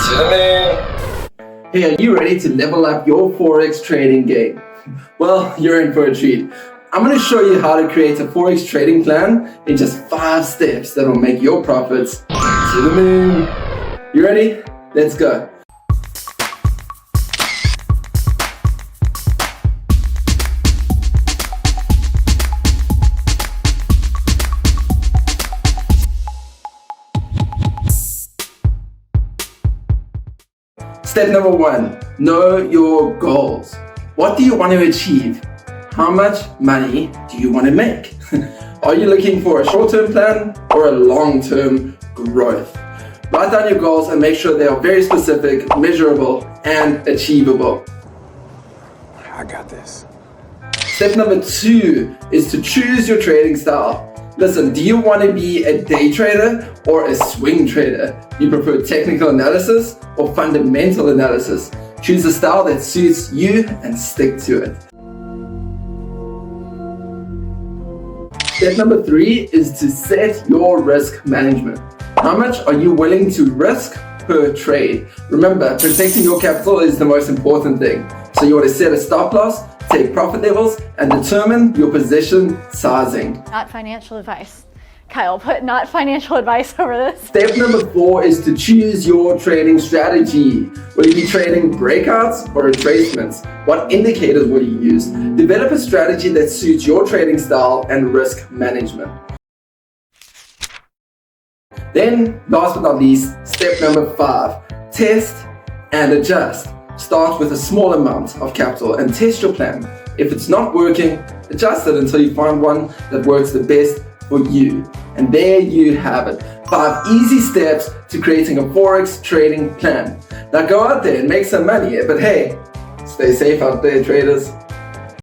To the moon. Hey, are you ready to level up your Forex trading game? Well, you're in for a treat. I'm going to show you how to create a Forex trading plan in just 5 steps that will make your profits to the moon. You ready? Let's go. Step number 1, know your goals. What do you want to achieve? How much money do you want to make? Are you looking for a short-term plan or a long-term growth? Write down your goals and make sure they are very specific, measurable, and achievable. I got this. Step number 2 is to choose your trading style. Listen, do you want to be a day trader or a swing trader? Do you prefer technical analysis or fundamental analysis? Choose a style that suits you and stick to it. Step number 3 is to set your risk management. How much are you willing to risk per trade? Remember, protecting your capital is the most important thing. So you want to set a stop loss, take profit levels, and determine your position sizing. Not financial advice. Kyle, put not financial advice over this. Step number 4 is to choose your trading strategy. Will you be trading breakouts or retracements? What indicators will you use? Develop a strategy that suits your trading style and risk management. Then, last but not least, step number 5, test and adjust. Start with a small amount of capital and test your plan. If it's not working, adjust it until you find one that works the best for you. And there you have it, 5 easy steps to creating a Forex trading plan. Now go out there and make some money, but hey, stay safe out there, traders.